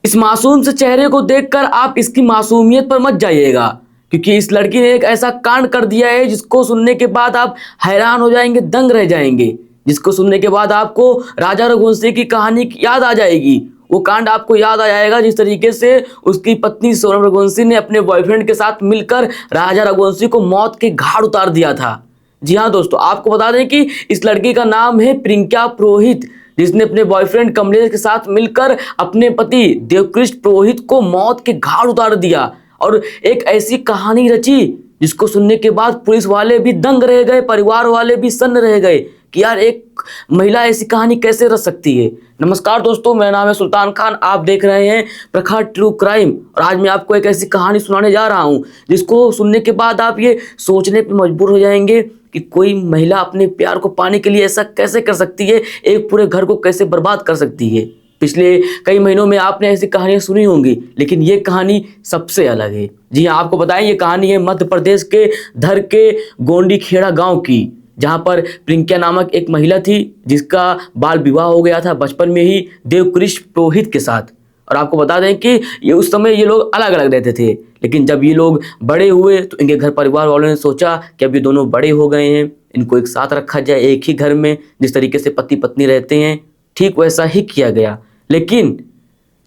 इस मासूम से चेहरे को देखकर आप इसकी मासूमियत पर मत जाइएगा, क्योंकि इस लड़की ने एक ऐसा कांड कर दिया है जिसको सुनने के बाद आप हैरान हो जाएंगे, दंग रह जाएंगे। जिसको सुनने के बाद आपको राजा रघुवंशी की कहानी की याद आ जाएगी। वो कांड आपको याद आ जाएगा जिस तरीके से उसकी पत्नी सोनम रघुवंशी ने अपने बॉयफ्रेंड के साथ मिलकर राजा रघुवंशी को मौत के घाट उतार दिया था। जी हाँ दोस्तों, आपको बता दें कि इस लड़की का नाम है प्रियंका पुरोहित, जिसने अपने बॉयफ्रेंड कमलेश के साथ मिलकर अपने पति देवकृष्ण पुरोहित को मौत के घाट उतार दिया और एक ऐसी कहानी रची जिसको सुनने के बाद पुलिस वाले भी दंग रह गए, परिवार वाले भी सन्न रह गए कि यार एक महिला ऐसी कहानी कैसे रच सकती है। नमस्कार दोस्तों, मेरा नाम है सुल्तान खान, आप देख रहे हैं प्रखर ट्रू क्राइम और आज मैं आपको एक ऐसी कहानी सुनाने जा रहा हूं जिसको सुनने के बाद आप ये सोचने पर मजबूर हो जाएंगे कि कोई महिला अपने प्यार को पाने के लिए ऐसा कैसे कर सकती है, एक पूरे घर को कैसे बर्बाद कर सकती है। पिछले कई महीनों में आपने ऐसी कहानियां सुनी होंगी, लेकिन ये कहानी सबसे अलग है। जी हाँ, आपको बताएं, ये कहानी है मध्य प्रदेश के धर के गोंडी खेड़ा गांव की, जहां पर प्रियंका नामक एक महिला थी जिसका बाल विवाह हो गया था बचपन में ही देवकृष्ण पुरोहित के साथ। और आपको बता दें कि ये उस समय ये लोग अलग अलग रहते थे, लेकिन जब ये लोग बड़े हुए तो इनके घर परिवार वालों ने सोचा कि अब ये दोनों बड़े हो गए हैं, इनको एक साथ रखा जाए एक ही घर में, जिस तरीके से पति पत्नी रहते हैं ठीक वैसा ही किया गया। लेकिन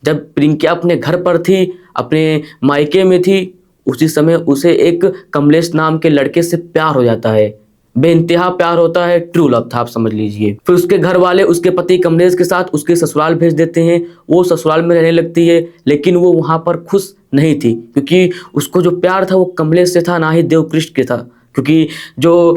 जब प्रियंका अपने घर पर थी, अपने मायके में थी, उसी समय उसे एक कमलेश नाम के लड़के से प्यार हो जाता है। बेइंतहा प्यार होता है, ट्रू लव था, आप समझ लीजिए। फिर उसके घर वाले उसके पति कमलेश के साथ उसके ससुराल भेज देते हैं। वो ससुराल में रहने लगती है, लेकिन वो वहां पर खुश नहीं थी, क्योंकि उसको जो प्यार था वो कमलेश से था, ना ही देवकृष्ण के था। क्योंकि जो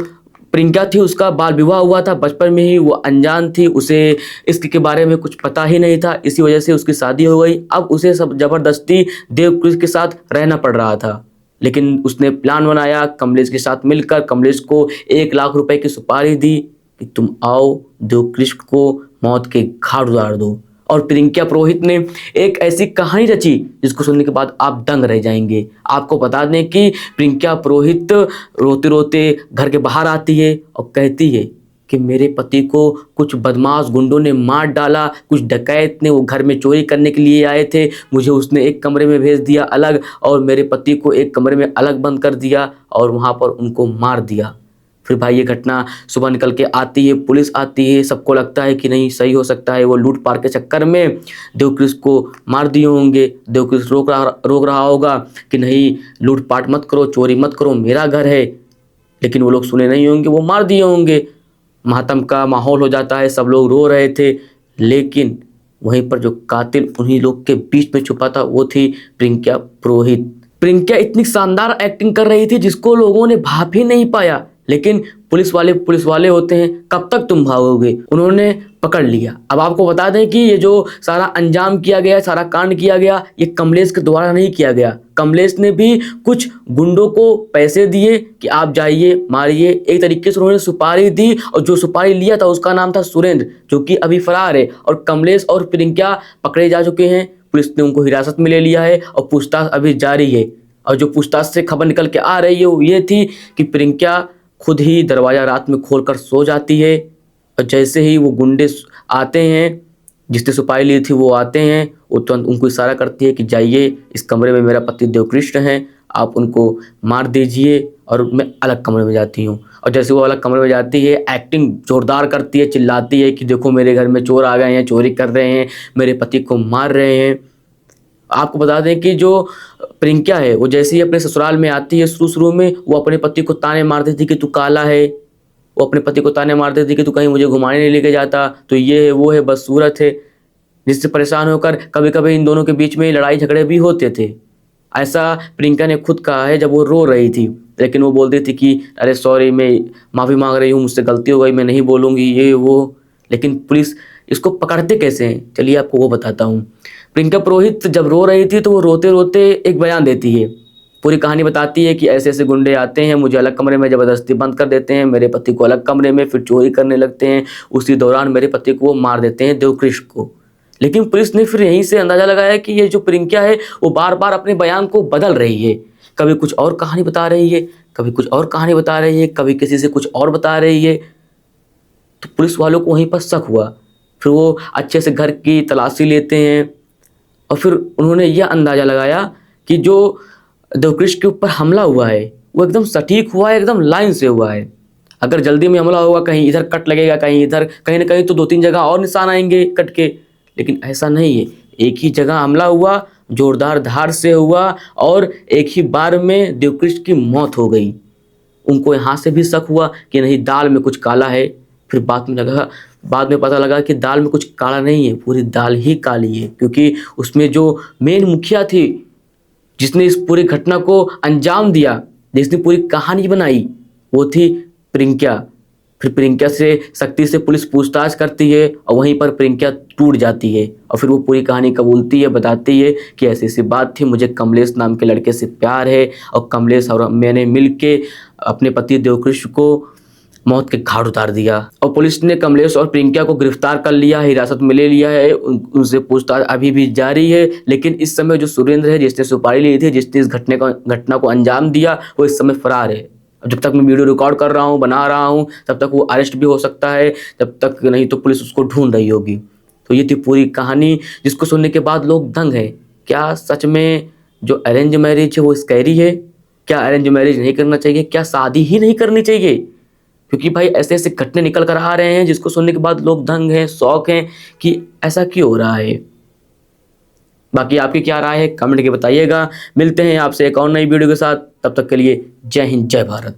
प्रियंका थी उसका बाल विवाह हुआ था बचपन में ही, वो अनजान थी, उसे इसके बारे में कुछ पता ही नहीं था, इसी वजह से उसकी शादी हो गई। अब उसे सब जबरदस्ती देवकृष्ण के साथ रहना पड़ रहा था। लेकिन उसने प्लान बनाया, कमलेश के साथ मिलकर कमलेश को 1 लाख रुपए की सुपारी दी कि तुम आओ देवकृष्ण को मौत के घाट उतार दो। और प्रियंका पुरोहित ने एक ऐसी कहानी रची जिसको सुनने के बाद आप दंग रह जाएंगे। आपको बता दें कि प्रियंका पुरोहित रोते रोते घर के बाहर आती है और कहती है कि मेरे पति को कुछ बदमाश गुंडों ने मार डाला, कुछ डकैत ने वो घर में चोरी करने के लिए आए थे, मुझे उसने एक कमरे में भेज दिया अलग और मेरे पति को एक कमरे में अलग बंद कर दिया और वहाँ पर उनको मार दिया। फिर भाई ये घटना सुबह निकल के आती है, पुलिस आती है, सबको लगता है कि नहीं सही हो सकता है वो लूटपाट के चक्कर में देवकृष्ण को मार दिए होंगे। देवकृष्ण रोक रहा होगा कि नहीं लूटपाट मत करो, चोरी मत करो, मेरा घर है, लेकिन वो लोग सुने नहीं होंगे, वो मार दिए होंगे। मातम का माहौल हो जाता है, सब लोग रो रहे थे, लेकिन वहीं पर जो कातिल उन्हीं लोग के बीच में छुपा था वो थी प्रियंका पुरोहित। प्रियंका इतनी शानदार एक्टिंग कर रही थी जिसको लोगों ने भाप ही नहीं पाया, लेकिन पुलिस वाले होते हैं, कब तक तुम भागोगे, उन्होंने पकड़ लिया। अब आपको बता दें कि ये जो सारा अंजाम किया गया, सारा कांड किया गया, ये कमलेश के द्वारा नहीं किया गया। कमलेश ने भी कुछ गुंडों को पैसे दिए कि आप जाइए मारिए, एक तरीके से उन्होंने सुपारी दी और जो सुपारी लिया था उसका नाम था सुरेंद्र, जो कि अभी फरार है। और कमलेश और प्रियंका पकड़े जा चुके हैं, पुलिस ने उनको हिरासत में ले लिया है और पूछताछ अभी जारी है। और जो पूछताछ से खबर निकल के आ रही है वो ये थी कि प्रियंका खुद ही दरवाज़ा रात में खोलकर सो जाती है और जैसे ही वो गुंडे आते हैं, जिसने सुपारी ली थी वो आते हैं, वो तुरंत उनको इशारा करती है कि जाइए इस कमरे में मेरा पति देवकृष्ण है, आप उनको मार दीजिए और मैं अलग कमरे में जाती हूँ। और जैसे वो अलग कमरे में जाती है, एक्टिंग जोरदार करती है, चिल्लाती है कि देखो मेरे घर में चोर आ गए हैं, चोरी कर रहे हैं, मेरे पति को मार रहे हैं। आपको बता दें कि जो प्रियंका है वो जैसे ही अपने ससुराल में आती है, शुरू में वो अपने पति को ताने मारती थी कि तू काला है, वो अपने पति को ताने मारती थी कि तू कहीं मुझे घुमाने नहीं लेके जाता, तो ये है वो है बदसूरत है, जिससे परेशान होकर कभी कभी इन दोनों के बीच में लड़ाई झगड़े भी होते थे। ऐसा प्रियंका ने खुद कहा है जब वो रो रही थी, लेकिन वो बोलती थी कि अरे सॉरी, मैं माफ़ी मांग रही हूँ, मुझसे गलती हो गई, मैं नहीं बोलूँगी ये वो। लेकिन पुलिस इसको पकड़ते कैसे हैं, चलिए आपको वो बताता हूँ। प्रियंका पुरोहित जब रो रही थी तो वो रोते रोते एक बयान देती है, पूरी कहानी बताती है कि ऐसे ऐसे गुंडे आते हैं, मुझे अलग कमरे में ज़बरदस्ती बंद कर देते हैं, मेरे पति को अलग कमरे में, फिर चोरी करने लगते हैं, उसी दौरान मेरे पति को वो मार देते हैं देवकृष्ण को। लेकिन पुलिस ने फिर यहीं से अंदाज़ा लगाया कि ये जो प्रियंका है वो बार बार अपने बयान को बदल रही है, कभी कुछ और कहानी बता रही है, कभी कुछ और कहानी बता रही है, कभी किसी से कुछ और बता रही है। तो पुलिस वालों को वहीं पर शक हुआ। फिर वो अच्छे से घर की तलाशी लेते हैं और फिर उन्होंने यह अंदाज़ा लगाया कि जो देवकृष्ण के ऊपर हमला हुआ है वो एकदम सटीक हुआ है, एकदम लाइन से हुआ है। अगर जल्दी में हमला होगा, कहीं इधर कट लगेगा, कहीं इधर, कहीं ना कहीं तो 2-3 जगह और निशान आएंगे कट के, लेकिन ऐसा नहीं है। एक ही जगह हमला हुआ, जोरदार धार से हुआ और एक ही बार में देवकृष्ण की मौत हो गई। उनको यहाँ से भी शक हुआ कि नहीं, दाल में कुछ काला है। फिर बाद में पता लगा कि दाल में कुछ काला नहीं है, पूरी दाल ही काली है, क्योंकि उसमें जो मेन मुखिया थी, जिसने इस पूरी घटना को अंजाम दिया, जिसने पूरी कहानी बनाई, वो थी प्रियंका। फिर प्रियंका से शक्ति से पुलिस पूछताछ करती है और वहीं पर प्रियंका टूट जाती है और फिर वो पूरी कहानी कबूलती है, बताती है कि ऐसी ऐसी बात थी, मुझे कमलेश नाम के लड़के से प्यार है और कमलेश और मैंने मिलके अपने पति देवकृष्ण को मौत के घाट उतार दिया। और पुलिस ने कमलेश और प्रियंका को गिरफ्तार कर लिया, हिरासत में ले लिया है, उनसे पूछताछ अभी भी जारी है। लेकिन इस समय जो सुरेंद्र है, जिसने सुपारी ली थी, जिसने इस घटना को अंजाम दिया, वो इस समय फरार है। जब तक मैं वीडियो रिकॉर्ड कर रहा हूँ, बना रहा हूँ, तब तक वो अरेस्ट भी हो सकता है, तब तक नहीं तो पुलिस उसको ढूंढ रही होगी। तो ये थी पूरी कहानी, जिसको सुनने के बाद लोग दंग हैं। क्या सच में जो अरेंज मैरिज है वो स्कैरी है? क्या अरेंज मैरिज नहीं करना चाहिए? क्या शादी ही नहीं करनी चाहिए? क्योंकि भाई ऐसे ऐसे घटने निकल कर आ रहे हैं जिसको सुनने के बाद लोग दंग हैं, शौक हैं कि ऐसा क्यों हो रहा है। बाकी आपकी क्या राय है कमेंट के बताइएगा। मिलते हैं आपसे एक और नई वीडियो के साथ, तब तक के लिए जय हिंद, जय भारत।